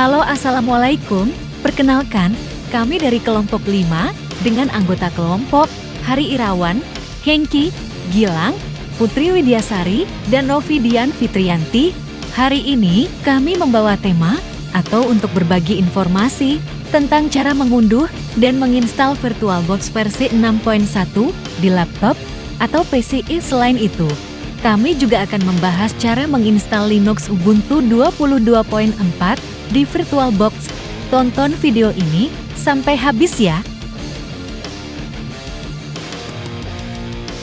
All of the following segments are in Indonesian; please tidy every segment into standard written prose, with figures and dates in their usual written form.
Halo, Assalamualaikum. Perkenalkan, kami dari kelompok 5 dengan anggota kelompok Hari Irawan, Hengki, Gilang, Putri Widyasari, dan Novidian Fitrianti. Hari ini kami membawa tema atau untuk berbagi informasi tentang cara mengunduh dan menginstal VirtualBox versi 6.1 di laptop atau PCI. Selain itu, kami juga akan membahas cara menginstal Linux Ubuntu 22.4 di VirtualBox. Tonton video ini sampai habis ya.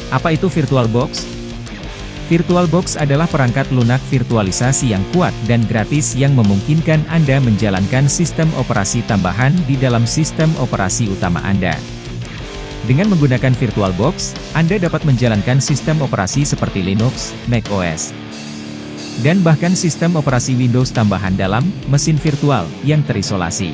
Apa itu VirtualBox? VirtualBox adalah perangkat lunak virtualisasi yang kuat dan gratis yang memungkinkan Anda menjalankan sistem operasi tambahan di dalam sistem operasi utama Anda. Dengan menggunakan VirtualBox, Anda dapat menjalankan sistem operasi seperti Linux, macOS, dan bahkan sistem operasi Windows tambahan dalam mesin virtual yang terisolasi.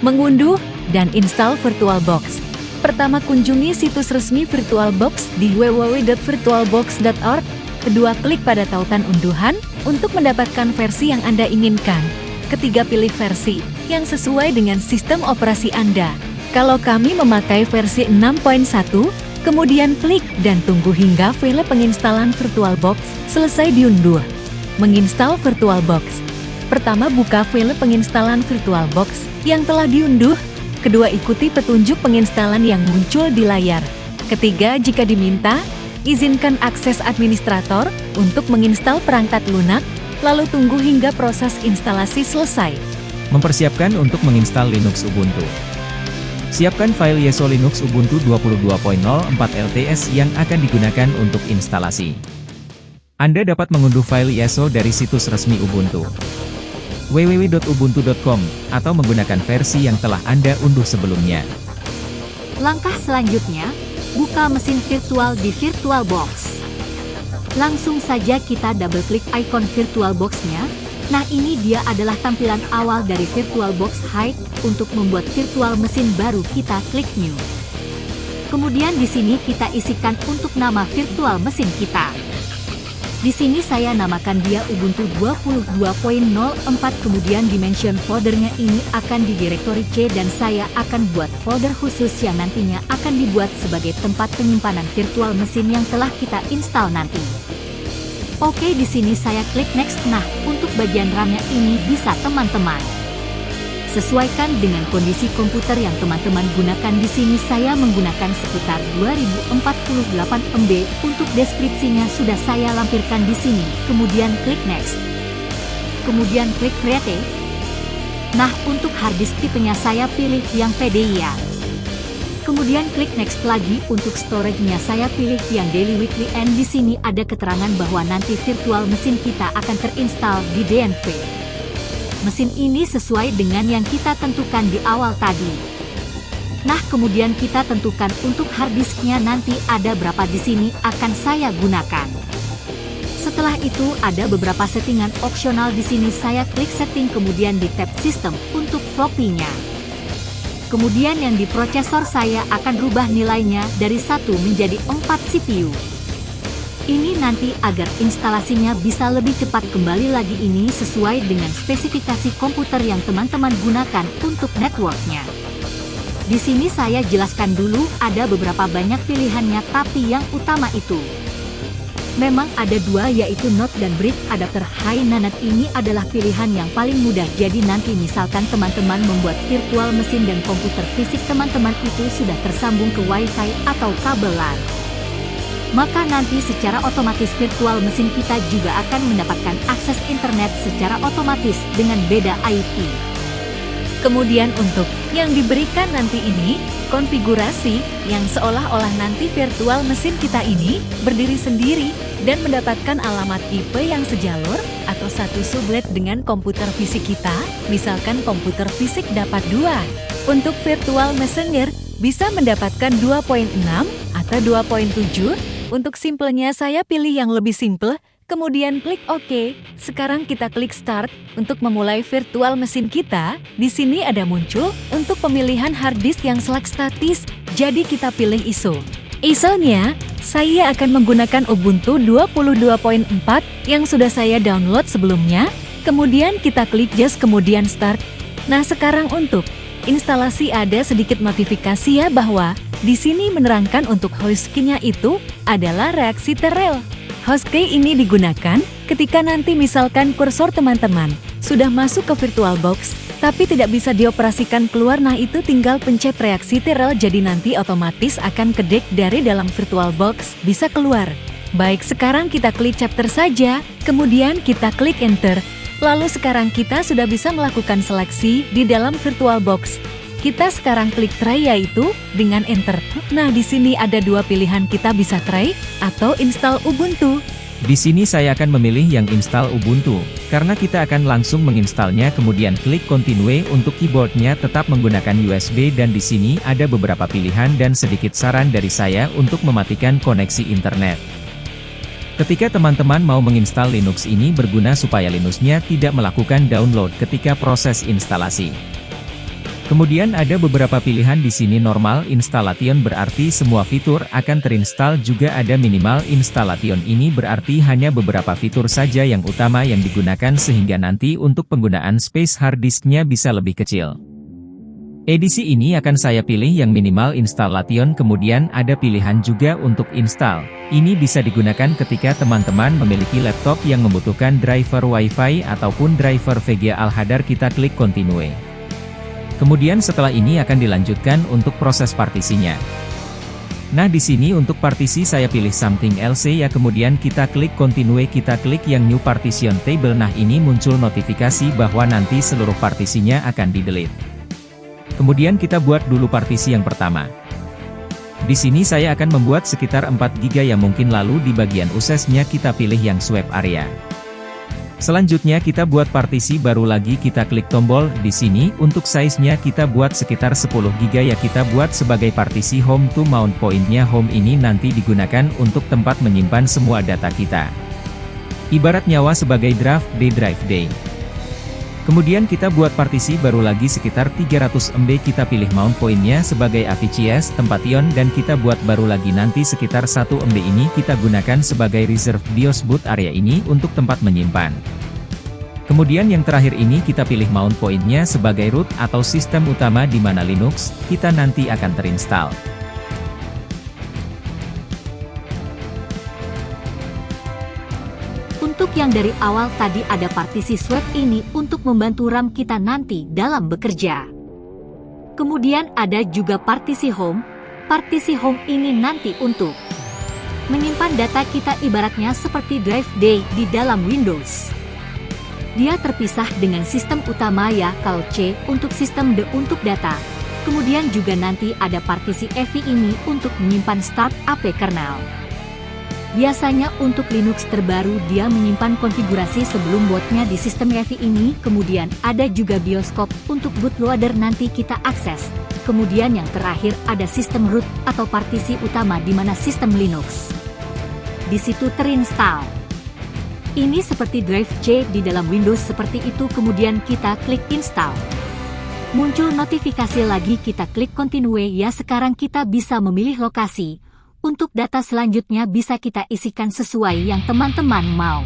Mengunduh dan install VirtualBox. Pertama, kunjungi situs resmi VirtualBox di www.virtualbox.org. Kedua, klik pada tautan unduhan untuk mendapatkan versi yang Anda inginkan. Ketiga, pilih versi yang sesuai dengan sistem operasi Anda. Kalau kami memakai versi 6.1, kemudian klik dan tunggu hingga file penginstalan VirtualBox selesai diunduh. Menginstal VirtualBox. Pertama, buka file penginstalan VirtualBox yang telah diunduh. Kedua, ikuti petunjuk penginstalan yang muncul di layar. Ketiga, jika diminta, izinkan akses administrator untuk menginstal perangkat lunak, lalu tunggu hingga proses instalasi selesai. Mempersiapkan untuk menginstal Linux Ubuntu. Siapkan file ISO Linux Ubuntu 22.04 LTS yang akan digunakan untuk instalasi. Anda dapat mengunduh file ISO dari situs resmi Ubuntu, www.ubuntu.com, atau menggunakan versi yang telah Anda unduh sebelumnya. Langkah selanjutnya, buka mesin virtual di VirtualBox. Langsung saja kita double-klik ikon VirtualBox-nya. Nah, ini dia adalah tampilan awal dari VirtualBox Hide. Untuk membuat virtual mesin baru, kita klik New. Kemudian di sini kita isikan untuk nama virtual mesin kita. Di sini saya namakan dia Ubuntu 22.04, kemudian dimension foldernya ini akan di direktori C dan saya akan buat folder khusus yang nantinya akan dibuat sebagai tempat penyimpanan virtual mesin yang telah kita install nanti. Oke, di sini saya klik next. Nah, untuk bagian RAM-nya ini bisa teman-teman sesuaikan dengan kondisi komputer yang teman-teman gunakan. Di sini saya menggunakan sekitar 2048 MB. Untuk deskripsinya sudah saya lampirkan di sini. Kemudian klik next. Kemudian klik create. Nah, untuk harddisk tipenya saya pilih yang PDI ya. Kemudian klik next lagi. Untuk storage-nya saya pilih yang daily, weekly, and di sini ada keterangan bahwa nanti virtual mesin kita akan terinstall di DNV. Mesin ini sesuai dengan yang kita tentukan di awal tadi. Nah, kemudian kita tentukan untuk harddisknya nanti ada berapa di sini akan saya gunakan. Setelah itu ada beberapa settingan opsional di sini. Saya klik setting, kemudian di tab sistem untuk floppy-nya. Kemudian yang di prosesor saya akan rubah nilainya dari 1 menjadi 4 CPU. Ini nanti agar instalasinya bisa lebih cepat. Kembali lagi, ini sesuai dengan spesifikasi komputer yang teman-teman gunakan untuk networknya. Di sini saya jelaskan dulu, ada beberapa banyak pilihannya, tapi yang utama itu memang ada dua, yaitu Node dan Brick adapter. High NAND ini adalah pilihan yang paling mudah. Jadi nanti misalkan teman-teman membuat virtual mesin dan komputer fisik teman-teman itu sudah tersambung ke WiFi atau kabel LAN, maka nanti secara otomatis virtual mesin kita juga akan mendapatkan akses internet secara otomatis dengan beda IP. Kemudian untuk yang diberikan nanti ini, konfigurasi yang seolah-olah nanti virtual mesin kita ini berdiri sendiri dan mendapatkan alamat IP yang sejalur atau satu sublet dengan komputer fisik kita, misalkan komputer fisik dapat 2. Untuk virtual messenger bisa mendapatkan 2.6 atau 2.7. Untuk simplenya saya pilih yang lebih simple, kemudian klik OK. Sekarang kita klik Start untuk memulai virtual mesin kita. Di sini ada muncul untuk pemilihan harddisk yang select statis, jadi kita pilih ISO. ISO-nya, saya akan menggunakan Ubuntu 22.4 yang sudah saya download sebelumnya. Kemudian kita klik Just kemudian Start. Nah, sekarang untuk instalasi ada sedikit notifikasi ya bahwa di sini menerangkan untuk hostkey-nya itu adalah reaksi T-Rel. Hostkey ini digunakan ketika nanti misalkan kursor teman-teman sudah masuk ke VirtualBox, tapi tidak bisa dioperasikan keluar, nah itu tinggal pencet reaksi T-Rel, jadi nanti otomatis akan kedek dari dalam VirtualBox, bisa keluar. Baik, sekarang kita klik chapter saja, kemudian kita klik enter. Lalu sekarang kita sudah bisa melakukan seleksi di dalam VirtualBox. Kita sekarang klik try yaitu dengan enter. Nah, di sini ada dua pilihan, kita bisa try atau install Ubuntu. Di sini saya akan memilih yang install Ubuntu, karena kita akan langsung menginstalnya, kemudian klik continue. Untuk keyboardnya tetap menggunakan USB dan di sini ada beberapa pilihan dan sedikit saran dari saya untuk mematikan koneksi internet. Ketika teman-teman mau menginstal Linux ini berguna supaya Linuxnya tidak melakukan download ketika proses instalasi. Kemudian ada beberapa pilihan di sini, normal installation berarti semua fitur akan terinstall, juga ada minimal installation, ini berarti hanya beberapa fitur saja yang utama yang digunakan sehingga nanti untuk penggunaan space hard disknya bisa lebih kecil. Edisi ini akan saya pilih yang minimal installation, kemudian ada pilihan juga untuk install. Ini bisa digunakan ketika teman-teman memiliki laptop yang membutuhkan driver Wi-Fi ataupun driver VGA Al-Hadar, kita klik continue. Kemudian setelah ini akan dilanjutkan untuk proses partisinya. Nah, di sini untuk partisi saya pilih something else ya, kemudian kita klik continue, kita klik yang new partition table. Nah, ini muncul notifikasi bahwa nanti seluruh partisinya akan di-delete. Kemudian kita buat dulu partisi yang pertama. Di sini saya akan membuat sekitar 4 GB ya mungkin, lalu di bagian ussnya kita pilih yang swap area. Selanjutnya kita buat partisi baru lagi, kita klik tombol di sini, untuk size-nya kita buat sekitar 10 GB ya, kita buat sebagai partisi home to mount point-nya. Home ini nanti digunakan untuk tempat menyimpan semua data kita. Ibarat nyawa sebagai draft D drive D. Kemudian kita buat partisi baru lagi sekitar 300 MB, kita pilih mount point-nya sebagai AVCS tempation dan kita buat baru lagi nanti sekitar 1 MB, ini kita gunakan sebagai reserve BIOS boot area ini untuk tempat menyimpan. Kemudian yang terakhir ini kita pilih mount point-nya sebagai root atau sistem utama di mana Linux kita nanti akan terinstall. Untuk yang dari awal tadi ada partisi swap ini untuk membantu RAM kita nanti dalam bekerja. Kemudian ada juga partisi home. Partisi home ini nanti untuk menyimpan data kita, ibaratnya seperti drive D di dalam Windows. Dia terpisah dengan sistem utama ya, kalau C untuk sistem D untuk data. Kemudian juga nanti ada partisi EV ini untuk menyimpan start AP kernel. Biasanya untuk Linux terbaru dia menyimpan konfigurasi sebelum bootnya di sistem EV ini. Kemudian ada juga bioskop untuk bootloader nanti kita akses. Kemudian yang terakhir ada sistem root atau partisi utama di mana sistem Linux di situ terinstall. Ini seperti drive C di dalam Windows seperti itu. Kemudian kita klik install. Muncul notifikasi lagi, kita klik continue ya. Sekarang kita bisa memilih lokasi. Untuk data selanjutnya bisa kita isikan sesuai yang teman-teman mau.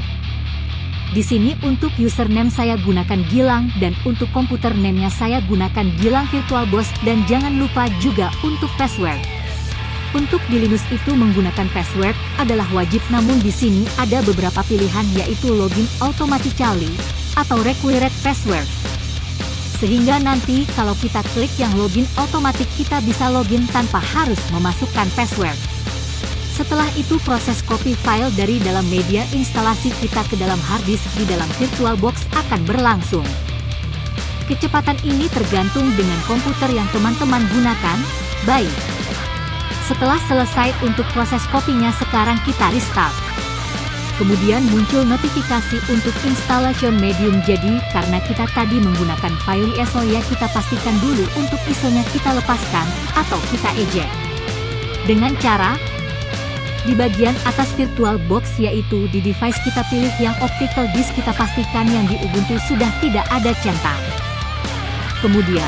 Di sini untuk username saya gunakan Gilang dan untuk komputer name-nya saya gunakan Gilang VirtualBox, dan jangan lupa juga untuk password. Untuk di Linux itu menggunakan password adalah wajib, namun di sini ada beberapa pilihan yaitu login automatically atau required password. Sehingga nanti kalau kita klik yang login otomatis kita bisa login tanpa harus memasukkan password. Setelah itu proses copy file dari dalam media instalasi kita ke dalam hard disk di dalam VirtualBox akan berlangsung. Kecepatan ini tergantung dengan komputer yang teman-teman gunakan. Baik. Setelah selesai untuk proses kopinya, sekarang kita restart. Kemudian muncul notifikasi untuk installation medium. Jadi karena kita tadi menggunakan file ISO ya, kita pastikan dulu untuk ISO-nya kita lepaskan atau kita eject. Dengan cara di bagian atas VirtualBox yaitu di device kita pilih yang optical disk, kita pastikan yang di Ubuntu sudah tidak ada centang. Kemudian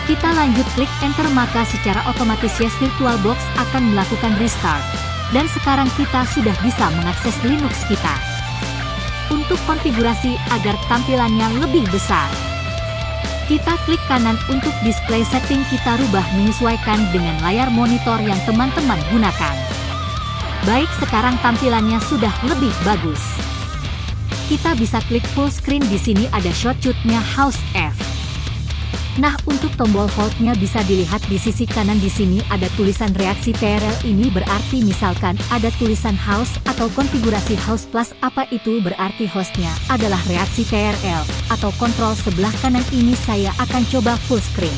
kita lanjut klik enter, maka secara otomatis ya VirtualBox akan melakukan restart. Dan sekarang kita sudah bisa mengakses Linux kita. untuk konfigurasi agar tampilannya lebih besar. Kita klik kanan untuk display setting, kita rubah menyesuaikan dengan layar monitor yang teman-teman gunakan. Baik, sekarang tampilannya sudah lebih bagus. Kita bisa klik full screen, di sini ada shortcut-nya House F. Nah, untuk tombol hold-nya bisa dilihat di sisi kanan, di sini ada tulisan reaksi TRL, ini berarti misalkan ada tulisan house atau konfigurasi house plus, apa itu berarti hostnya adalah reaksi TRL atau kontrol sebelah kanan ini. Saya akan coba full screen.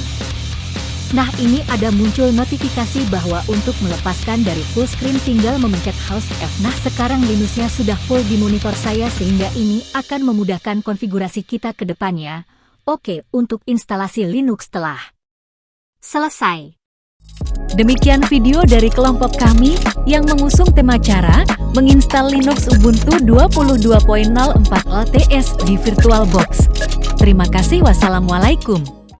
Nah, ini ada muncul notifikasi bahwa untuk melepaskan dari full screen tinggal memencet House F. Nah, sekarang Linuxnya sudah full di monitor saya sehingga ini akan memudahkan konfigurasi kita ke depannya. Oke, untuk instalasi Linux telah selesai. Demikian video dari kelompok kami yang mengusung tema cara menginstal Linux Ubuntu 22.04 LTS di VirtualBox. Terima kasih, wassalamualaikum.